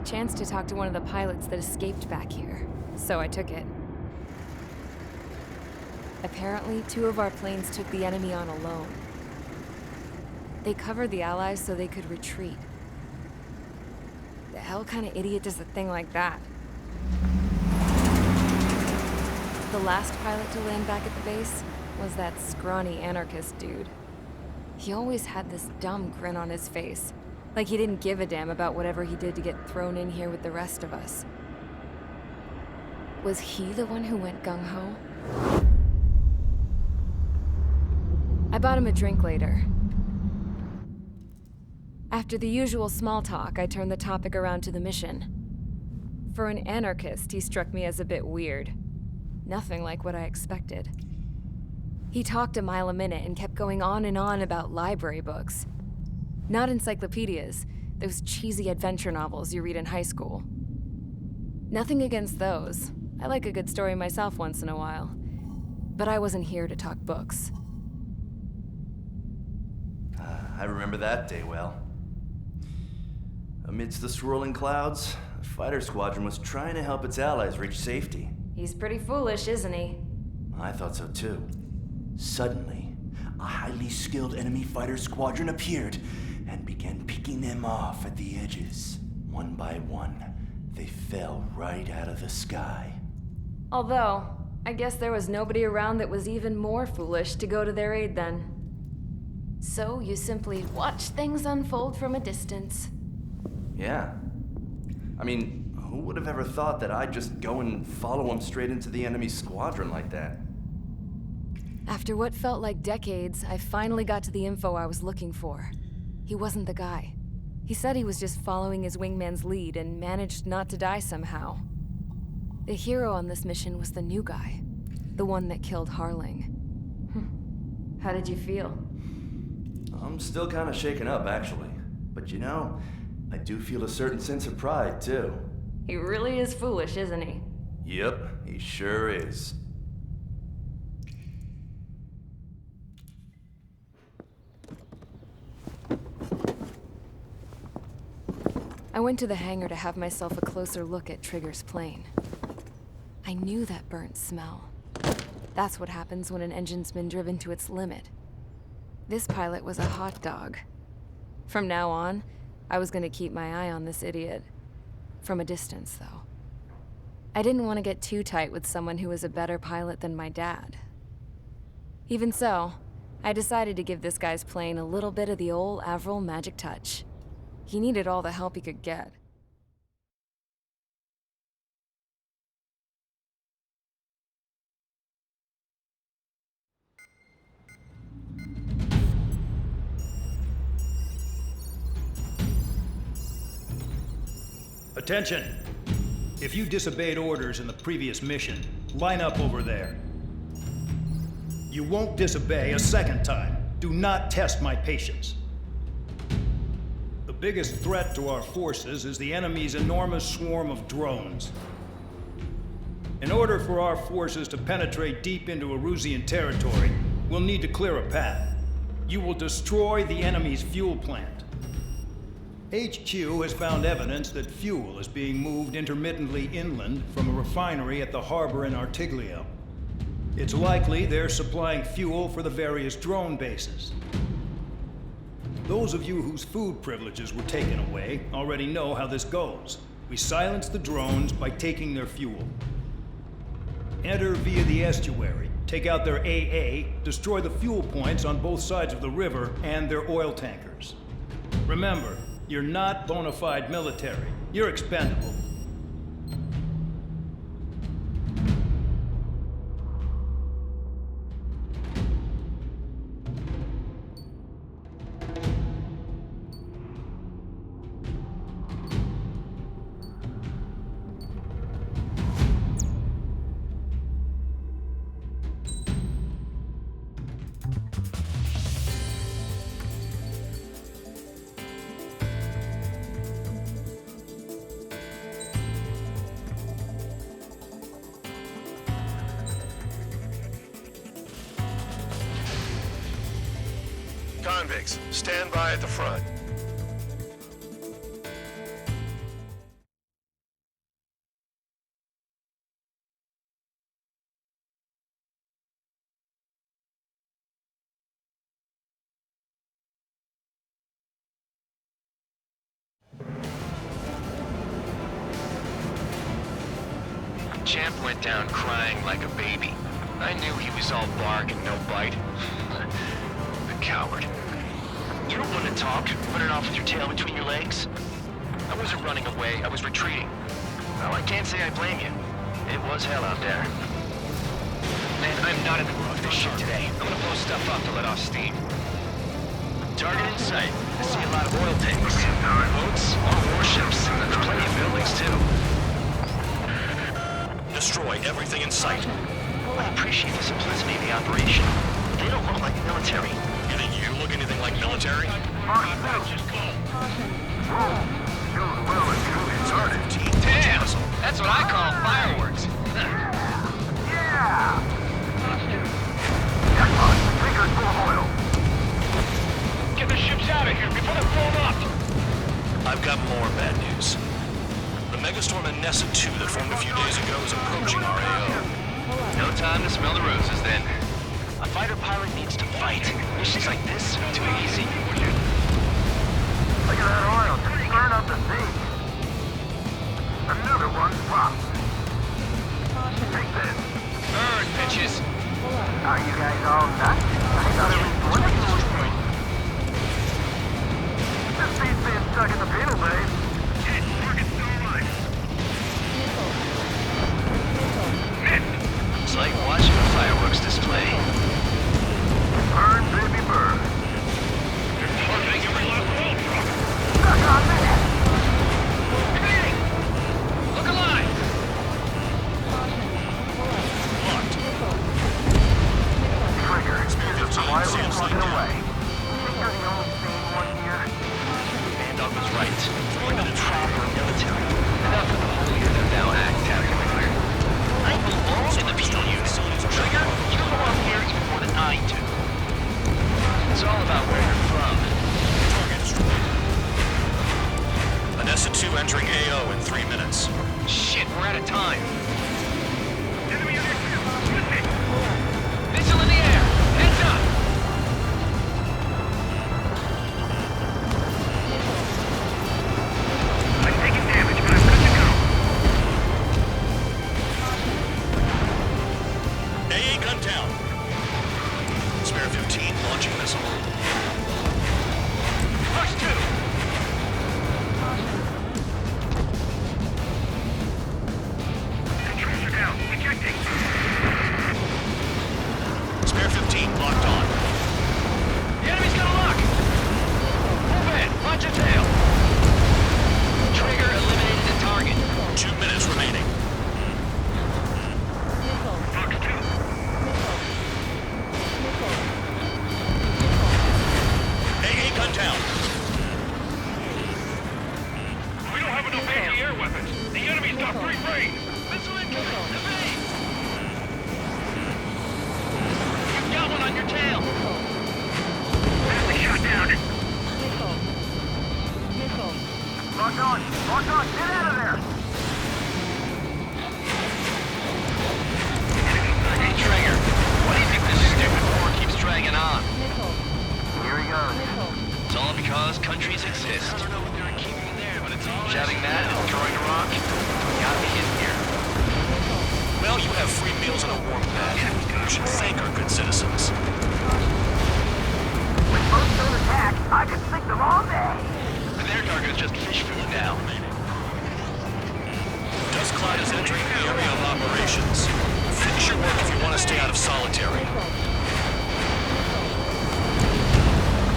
chance to talk to one of the pilots that escaped back here, so I took it. Apparently, 2 of our planes took the enemy on alone. They covered the Allies so they could retreat. The hell kind of idiot does a thing like that? The last pilot to land back at the base was that scrawny anarchist dude. He always had this dumb grin on his face, like he didn't give a damn about whatever he did to get thrown in here with the rest of us. Was he the one who went gung-ho? I bought him a drink later. After the usual small talk, I turned the topic around to the mission. For an anarchist, he struck me as a bit weird. Nothing like what I expected. He talked a mile a minute and kept going on and on about library books. Not encyclopedias, those cheesy adventure novels you read in high school. Nothing against those. I like a good story myself once in a while. But I wasn't here to talk books. I remember that day well. Amidst the swirling clouds, a fighter squadron was trying to help its allies reach safety. He's pretty foolish, isn't he? I thought so too. Suddenly, a highly skilled enemy fighter squadron appeared and began picking them off at the edges. One by one, they fell right out of the sky. Although, I guess there was nobody around that was even more foolish to go to their aid then. So you simply watch things unfold from a distance. Yeah. I mean, who would have ever thought that I'd just go and follow him straight into the enemy squadron like that? After what felt like decades, I finally got to the info I was looking for. He wasn't the guy. He said he was just following his wingman's lead and managed not to die somehow. The hero on this mission was the new guy, the one that killed Harling. How did you feel? I'm still kind of shaken up, actually. But you know, I do feel a certain sense of pride, too. He really is foolish, isn't he? Yep, he sure is. I went to the hangar to have myself a closer look at Trigger's plane. I knew that burnt smell. That's what happens when an engine's been driven to its limit. This pilot was a hot dog. From now on, I was gonna keep my eye on this idiot. From a distance, though. I didn't want to get too tight with someone who was a better pilot than my dad. Even so, I decided to give this guy's plane a little bit of the old Avril magic touch. He needed all the help he could get. Attention! If you disobeyed orders in the previous mission, line up over there. You won't disobey a second time. Do not test my patience. The biggest threat to our forces is the enemy's enormous swarm of drones. In order for our forces to penetrate deep into Erusian territory, we'll need to clear a path. You will destroy the enemy's fuel plant. HQ has found evidence that fuel is being moved intermittently inland from a refinery at the harbor in Artiglio. It's likely they're supplying fuel for the various drone bases. Those of you whose food privileges were taken away already know how this goes. We silence the drones by taking their fuel. Enter via the estuary, take out their AA, destroy the fuel points on both sides of the river and their oil tankers. Remember, you're not bona fide military. You're expendable. Convicts, stand by at the front. went down crying like a baby. I knew he was all bark and no bite. The coward. You don't want to talk, running off with your tail between your legs? I wasn't running away, I was retreating. Well, I can't say I blame you. It was hell out there. Man, I'm not in the mood for this shit today. I'm gonna blow stuff up to let off steam. Target in sight. I see a lot of oil tanks. Boats, more warships. There's plenty of buildings, too. Destroy everything in sight. I appreciate the simplicity of the operation. They don't look like military. You think you look anything like military? Damn! That's what I call fireworks. Get the ships out of here before they're blown up! I've got more bad news. The megastorm in Nessa 2 that formed a few days ago is approaching our AO. No time to smell the roses, then. A fighter pilot needs to fight. Missions like this are too easy. Look at that oil, just stirring up the sea. Another one's popped. Take this. Bird, bitches! Are you guys all nuts? I thought it was one thing. This beat's being stuck in the penal, babe. Target's still alive. It's like watching a fireworks display. Burn, baby, burn. They're targeting every last oil truck! Stuck on that. Hey! Look alive! Trigger, just quietly walking away. Think you're the only sane one here? Bandog was right. We're not proper military. Enough of the holier than thou act category. I belong in the PLUs. Trigger, you belong here even more than I do. It's all about where you're from. Target destroyed. Nessa 2 entering AO in 3 minutes. Shit, we're out of time. Enemy airfield. With me. Missile in the air! Heads up! I'm taking damage, but I'm good to go. AA gun down. Spare 15 launching missile. Push 2! Controls are down. Ejecting. Spare 15 locked on. The enemy's gonna lock! Move in! Watch your tail! Trigger eliminated the target. 2 minutes remaining. Fox 2. AA gun down. We don't have enough anti-air weapons. The enemy's got free reign. Missile incoming! Evade! You've got one on your tail! Badly shot down. Lock on. Lock on. Get out of there. Hey, Trigger, why do you think this stupid war keeps dragging on? Here he goes. It's all because countries exist. I don't know what they're keeping there, but it's all shouting that and throwing a rock. Got me in here. Well, you have free meals and a warm bed. You should thank our good citizens. With most don't attack, I could sink them all day. Their target is just fish food now. Dust Cloud is entering the area of operations. Finish your work if you want to stay out of solitary.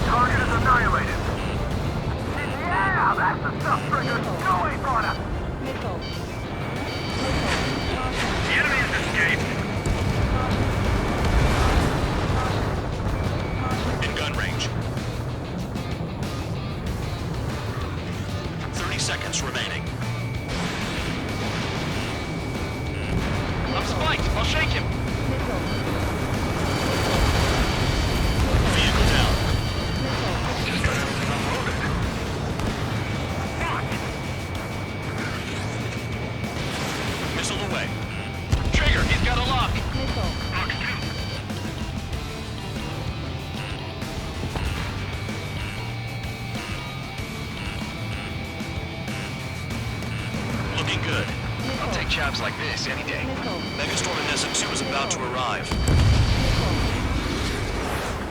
Target is annihilated. Yeah, that's the stuff, Trigger. Go away, Fauna. The enemy has escaped. In gun range. 30 seconds remaining. I'm spiked. I'll shake him. Vehicle down. Missile away. Trigger, he's got a times like this any day. Megastorm in Nessa 2 is about to arrive.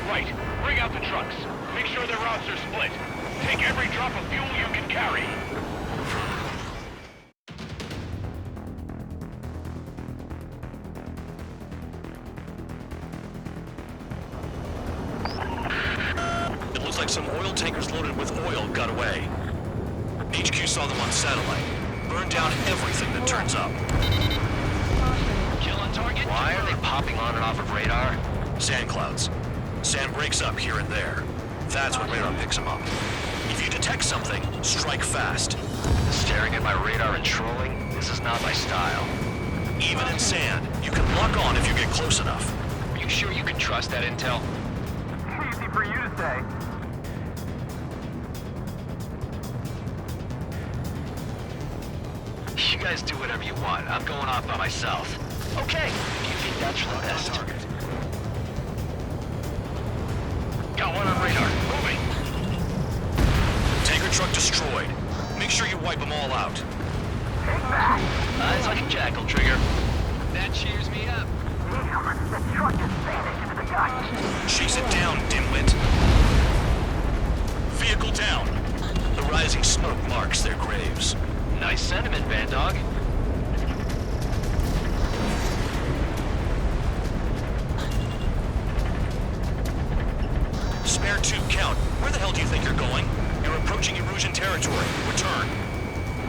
Right. Bring out the trucks. Make sure their routes are split. Take every drop of fuel you can carry. It looks like some oil tankers loaded with oil got away. HQ saw them on satellite. Burned down everything that turns up. Kill on target? Why are they popping on and off of radar? Sand clouds. Sand breaks up here and there. That's when radar picks them up. If you detect something, strike fast. Staring at my radar and trolling? This is not my style. Even in sand, you can lock on if you get close enough. Are you sure you can trust that intel? Easy for you to say. You guys do whatever you want. I'm going off by myself. Okay, if you think that's the best. Got one on radar. Moving. Tanker truck destroyed. Make sure you wipe them all out. Take that. Eyes like a jackal, Trigger. That cheers me up. Damn, the truck is vanished into the gut. Chase it down, dimwit. Vehicle down. The rising smoke marks their graves. Nice sentiment, Band Dog. Spare tube count. Where the hell do you think you're going? You're approaching Erusian territory. Return.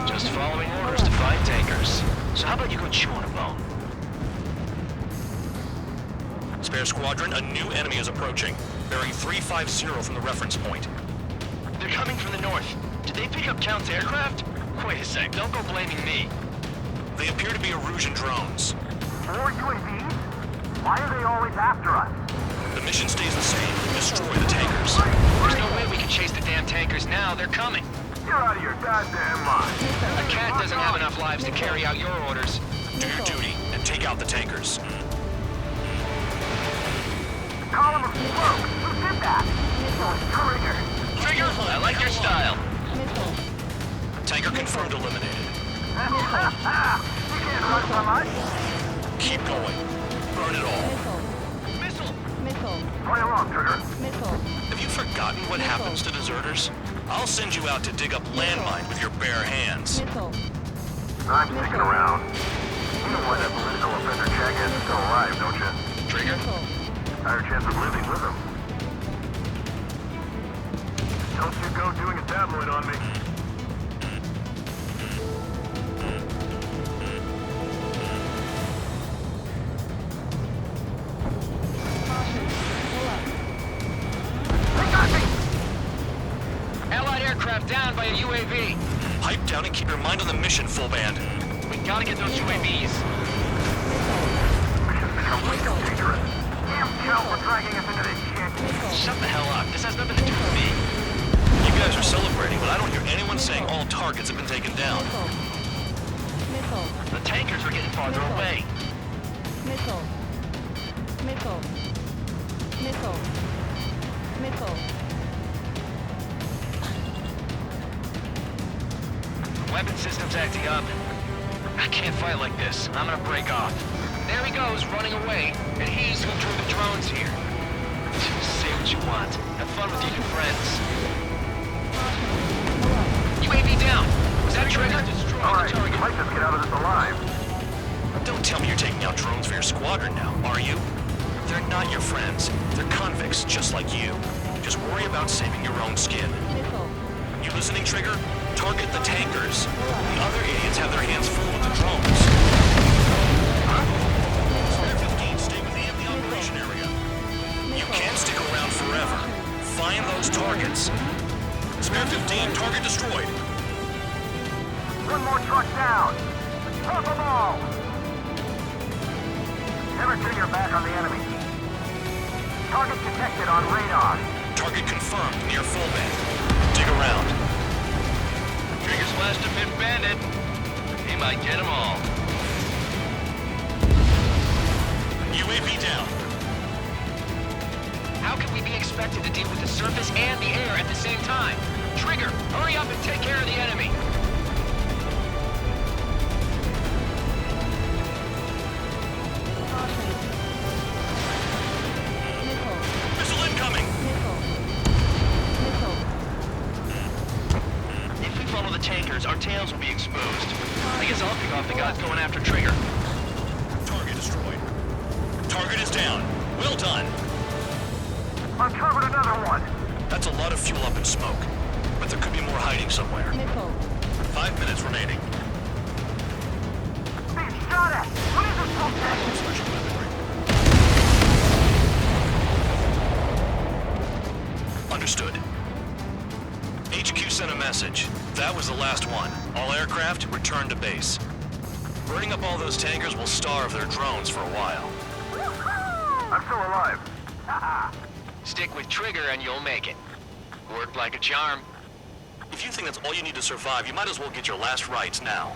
Just following orders to find tankers. So how about you go chew on a bone? Spare squadron, a new enemy is approaching. Bearing 350 from the reference point. They're coming from the north. Did they pick up Count's aircraft? Wait a sec, don't go blaming me. They appear to be Erusian drones. More UAVs? Why are they always after us? The mission stays the same. Destroy the tankers. There's no way we can chase the damn tankers now. They're coming. You're out of your goddamn mind. A cat doesn't have enough lives to carry out your orders. Do your duty and take out the tankers. Column of smoke. Who did that? Trigger. Trigger, I like your style. Tanker confirmed eliminated. You can't run from us. Keep going. Burn it all. Missile. Play along, Trigger. Have you forgotten what happens to deserters? I'll send you out to dig up landmine with your bare hands. I'm sticking around. You know why that political offender jackass is still alive, don't you? Trigger. Higher chance of living with him. Don't you go doing a tabloid on me. They got me! Allied aircraft down by a UAV. Pipe down and keep your mind on the mission, full band. We gotta get those UAVs. Mission's become way too dangerous. Damn Kel for dragging us into this shit. Shut the hell up. This has nothing to do with me. You guys are celebrating, but I don't hear anyone saying all targets have been taken down. The tankers are getting farther away. Weapon system's acting up. I can't fight like this. I'm gonna break off. There he goes, running away. And he's who drew the drones here. Say what you want. Have fun with your new friends. UAV down. Was that Trigger? Alright, you might just get out of this alive. Don't tell me you're taking out drones for your squadron now, are you? They're not your friends. They're convicts, just like you. Just worry about saving your own skin. You listening, Trigger? Target the tankers. The other idiots have their hands full with the drones. Spare 15, stay within the operation area. You can't stick around forever. Find those targets. Spare 15, target destroyed. One more truck down. Drop them all. Never turn your back on the enemy. Target detected on radar. Target confirmed near full band. Dig around. Trigger splashed a fifth bandit. He might get them all. UAV down. How can we be expected to deal with the surface and the air at the same time? Trigger, hurry up and take care of the enemy. ours, our tails will be exposed. I guess I'll pick off the guys going after Trigger. Target destroyed. Target is down. Well done. Uncovered another one. That's a lot of fuel up in smoke. But there could be more hiding somewhere. 5 minutes remaining. Being shot at. What is this bullshit? Special weaponry. Understood. HQ sent a message. That was the last one. All aircraft, return to base. Burning up all those tankers will starve their drones for a while. I'm still alive. Stick with Trigger and you'll make it. Worked like a charm. If you think that's all you need to survive, you might as well get your last rites now.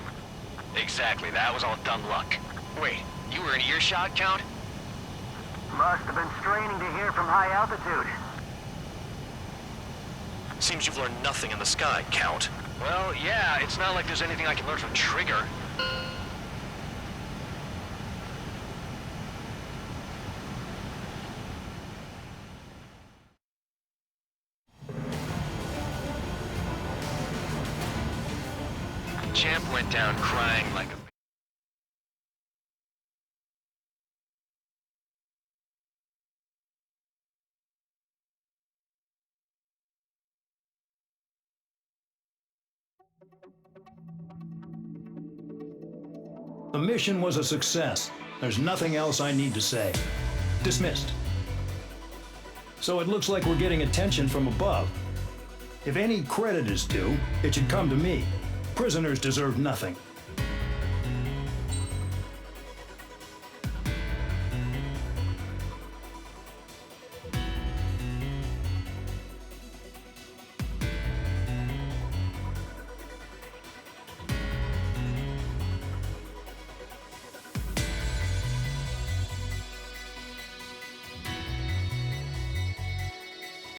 Exactly, that was all dumb luck. Wait, you were in earshot, Count? Must have been straining to hear from high altitude. Seems you've learned nothing in the sky, Count. Well, yeah, it's not like there's anything I can learn from Trigger. Champ went down crying like a... The mission was a success. There's nothing else I need to say. Dismissed. So it looks like we're getting attention from above. If any credit is due, it should come to me. Prisoners deserve nothing.